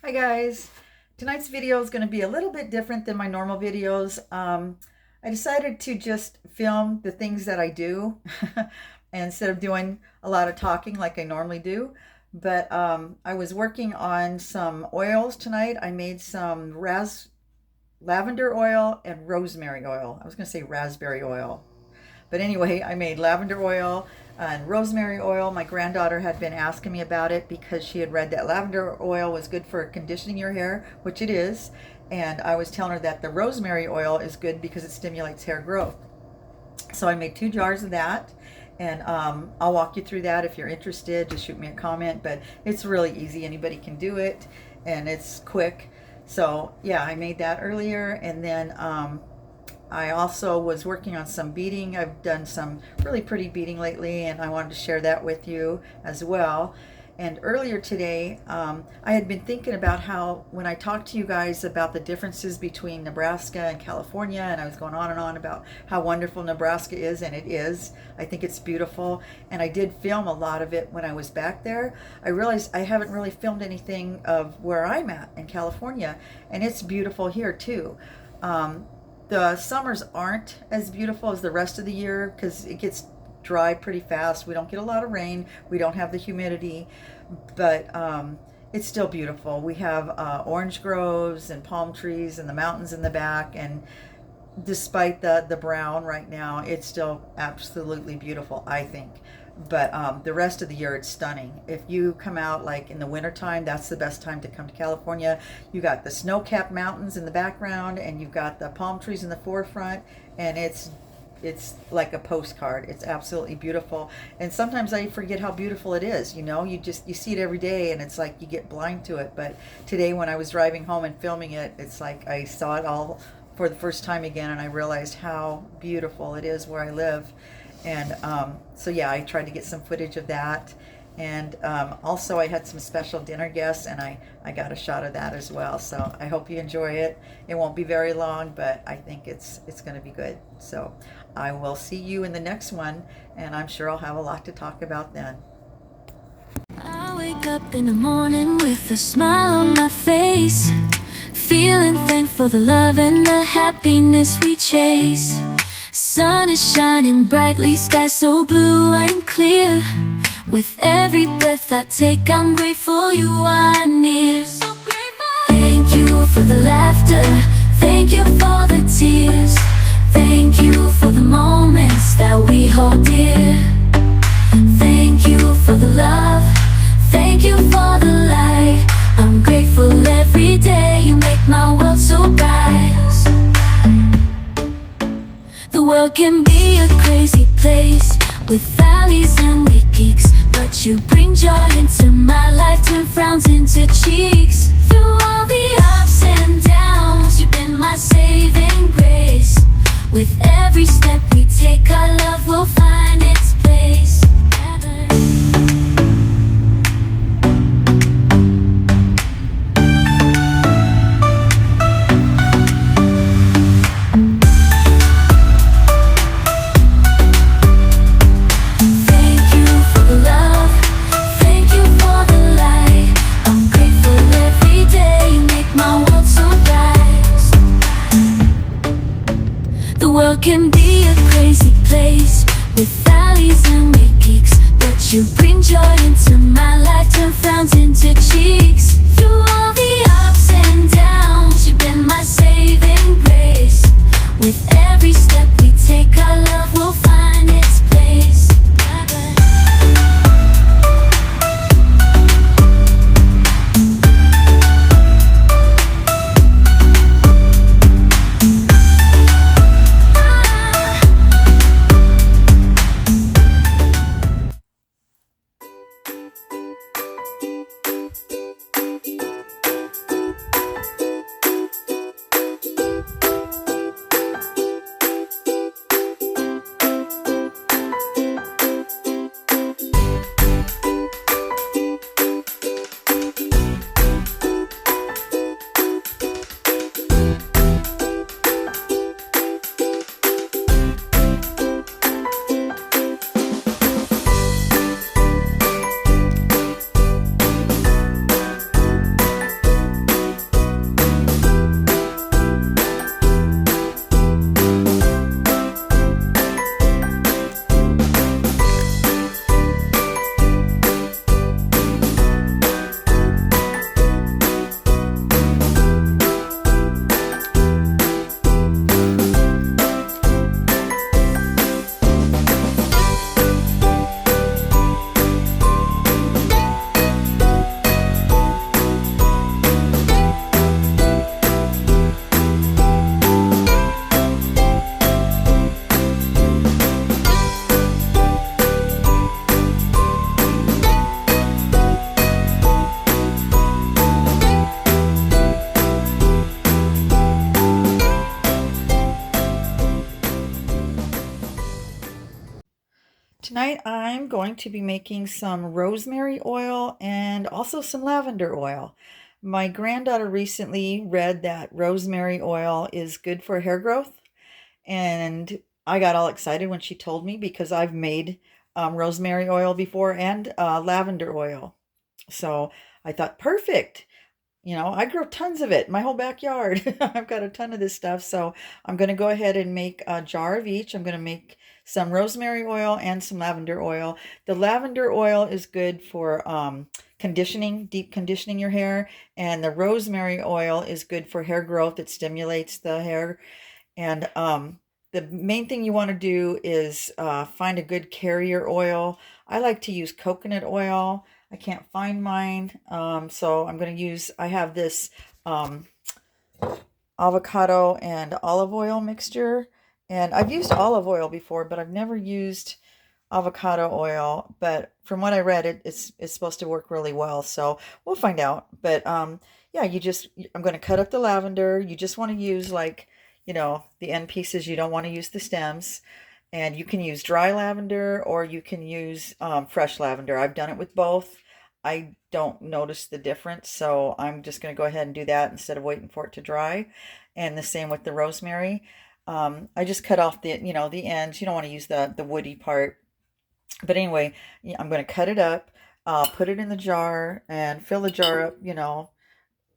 Hi guys, tonight's video is going to be a little bit different than my normal videos. I decided to just film the things that I do instead of doing a lot of talking like I normally do. But I was working on some oils tonight. I made some lavender oil and rosemary oil. I was going to say raspberry oil. But anyway, I made lavender oil and rosemary oil. My granddaughter had been asking me about it because she had read that lavender oil was good for conditioning your hair, which it is. And I was telling her that the rosemary oil is good because it stimulates hair growth. So I made 2 jars of that. And I'll walk you through that if you're interested. Just shoot me a comment. But it's really easy. Anybody can do it. And it's quick. So yeah, I made that earlier. And then I also was working on some beading. I've done some really pretty beading lately, and I wanted to share that with you as well. And earlier today, I had been thinking about how when I talked to you guys about the differences between Nebraska and California, and I was going on and on about how wonderful Nebraska is, and it is. I think it's beautiful, and I did film a lot of it when I was back there. I realized I haven't really filmed anything of where I'm at in California, and it's beautiful here too. The summers aren't as beautiful as the rest of the year because it gets dry pretty fast. We don't get a lot of rain. We don't have the humidity, but it's still beautiful. We have orange groves and palm trees and the mountains in the back, and despite the brown right now, it's still absolutely beautiful, I think. But the rest of the year, it's stunning. If you come out like in the wintertime, that's the best time to come to California. You got the snow-capped mountains in the background, and you've got the palm trees in the forefront, and it's like a postcard. It's absolutely beautiful. And sometimes I forget how beautiful it is. You see it every day, and it's like you get blind to it. But today when I was driving home and filming it, it's like I saw it all for the first time again, and I realized how beautiful it is where I live. And so yeah, I tried to get some footage of that. And also I had some special dinner guests, and I got a shot of that as well. So I hope you enjoy it. It won't be very long, but I think it's going to be good. So I will see you in the next one, and I'm sure I'll have a lot to talk about then. I wake up in the morning with a smile on my face, feeling thankful for the love and the happiness we chase. Sun is shining brightly, sky so blue and clear. With every breath I take, I'm grateful you are near. So grateful. Thank you for the laughter, thank you for the tears, thank you for the moments that we hold dear. Thank you for the love, thank you for the light. I'm grateful every day, you make my world so bright. The world can be a crazy place with valleys and weak peaks, but you bring joy into my life, turn frowns into cheeks. Through all the ups and downs, you've been my saving grace. With every step we take, our love will find its place. Can be a crazy place with valleys and weak peaks, but you bring joy into my life, turn frowns into cheeks. Through all the ups and downs, you've been my saving grace. With every step we take, our love will find its place. Tonight I'm going to be making some rosemary oil and also some lavender oil. My granddaughter recently read that rosemary oil is good for hair growth, and I got all excited when she told me because I've made rosemary oil before and lavender oil. So I thought, perfect. You know, I grow tons of it, my whole backyard. I've got a ton of this stuff. So I'm going to go ahead and make a jar of each. I'm going to make some rosemary oil and some lavender oil. The lavender oil is good for conditioning, deep conditioning your hair. And the rosemary oil is good for hair growth. It stimulates the hair. And the main thing you want to do is find a good carrier oil. I like to use coconut oil. I can't find mine, so I'm going to use, I have this avocado and olive oil mixture. And I've used olive oil before, but I've never used avocado oil. But from what I read, it's supposed to work really well. So we'll find out. But yeah, I'm going to cut up the lavender. You just want to use like, the end pieces. You don't want to use the stems. And you can use dry lavender or you can use fresh lavender. I've done it with both. I don't notice the difference, so I'm just going to go ahead and do that instead of waiting for it to dry. And the same with the rosemary. I just cut off the ends. You don't want to use the woody part. But anyway, yeah, I'm going to cut it up, put it in the jar, and fill the jar up,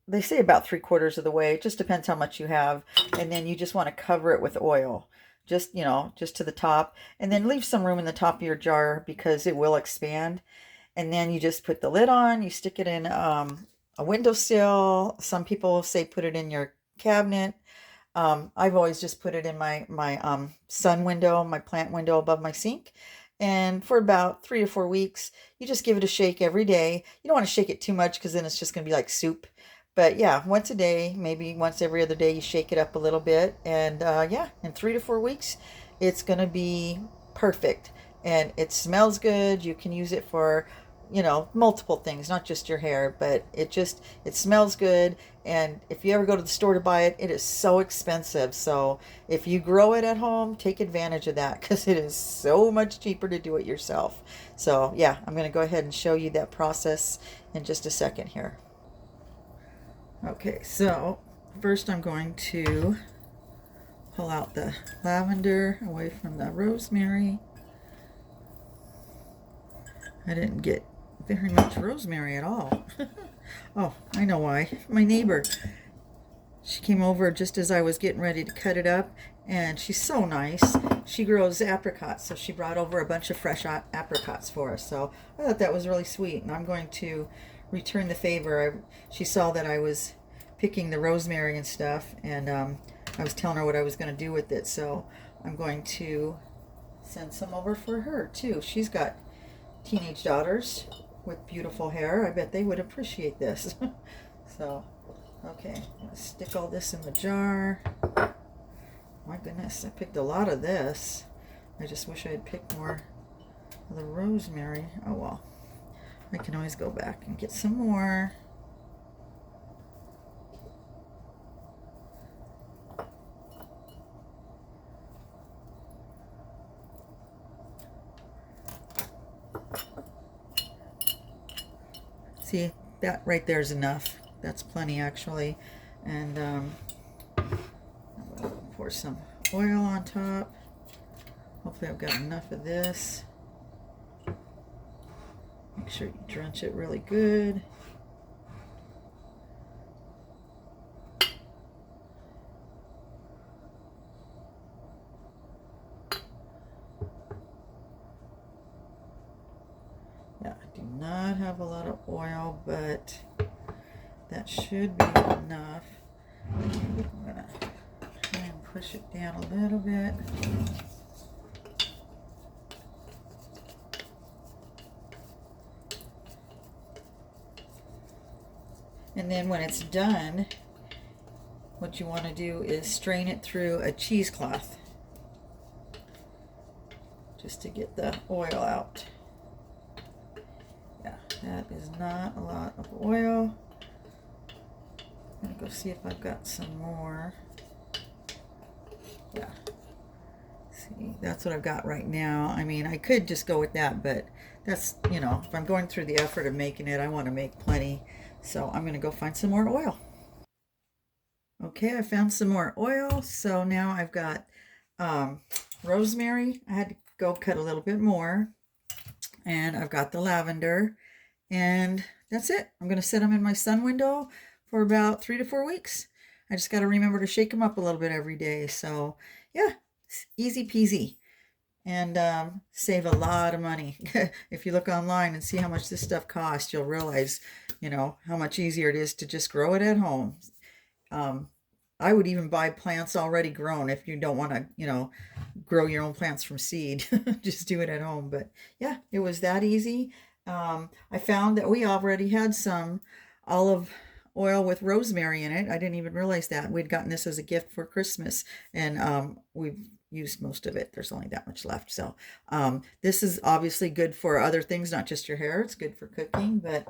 they say about 3/4 of the way. It just depends how much you have. And then you just want to cover it with oil. Just to the top. And then leave some room in the top of your jar because it will expand. And then you just put the lid on. You stick it in a windowsill. Some people say put it in your cabinet. I've always just put it in my sun window, my plant window above my sink. And for about 3 to 4 weeks, you just give it a shake every day. You don't want to shake it too much because then it's just going to be like soup. But yeah, once a day, maybe once every other day, you shake it up a little bit. And yeah, in 3 to 4 weeks, it's going to be perfect. And it smells good. You can use it for, multiple things, not just your hair, but it smells good. And if you ever go to the store to buy it, it is so expensive. So if you grow it at home, take advantage of that because it is so much cheaper to do it yourself. So yeah, I'm going to go ahead and show you that process in just a second here. Okay, so first I'm going to pull out the lavender away from the rosemary. I didn't get very much rosemary at all. Oh, I know why. My neighbor, she came over just as I was getting ready to cut it up, and she's so nice. She grows apricots, so she brought over a bunch of fresh apricots for us. So I thought that was really sweet, and I'm going to return the favor. She saw that I was picking the rosemary and stuff, and I was telling her what I was going to do with it, so I'm going to send some over for her too. She's got teenage daughters with beautiful hair. I bet they would appreciate this. So, okay, I'm going to stick all this in the jar. My goodness, I picked a lot of this. I just wish I had picked more of the rosemary. Oh well, I can always go back and get some more. See, that right there is enough. That's plenty actually. And I'm going to pour some oil on top. Hopefully I've got enough of this. Make sure you drench it really good. Yeah, I do not have a lot of oil, but that should be enough. I'm going to try and push it down a little bit. And then when it's done, what you want to do is strain it through a cheesecloth just to get the oil out. Yeah, that is not a lot of oil. I'm gonna go see if I've got some more. Yeah. See, that's what I've got right now. I mean, I could just go with that, but that's, you know, if I'm going through the effort of making it, I want to make plenty. So I'm going to go find some more oil. Okay, I found some more oil. So now I've got um, rosemary. I had to go cut a little bit more. And I've got the lavender. And that's it. I'm going to set them in my sun window for about 3 to 4 weeks. I just got to remember to shake them up a little bit every day. So yeah, it's easy peasy. And save a lot of money. If you look online and see how much this stuff costs, you'll realize, you know, how much easier it is to just grow it at home. Um, I would even buy plants already grown if you don't want to, you know, grow your own plants from seed. Just do it at home. But yeah, it was that easy. I found that we already had some olive oil with rosemary in it. I didn't even realize that. We'd gotten this as a gift for Christmas, and we've used most of it. There's only that much left. So this is obviously good for other things, not just your hair. It's good for cooking, but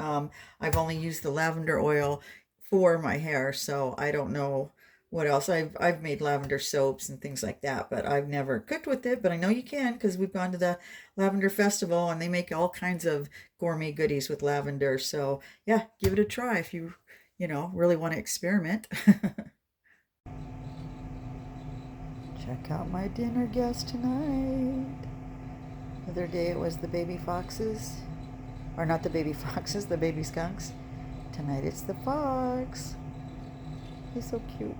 I've only used the lavender oil for my hair, so I don't know what else. I've made lavender soaps and things like that, but I've never cooked with it. But I know you can, because we've gone to the lavender festival and they make all kinds of gourmet goodies with lavender. So yeah, give it a try if you know, really want to experiment. Check out my dinner guest tonight. The other day it was the baby foxes, or not the baby foxes, the baby skunks. Tonight it's the fox. He's so cute.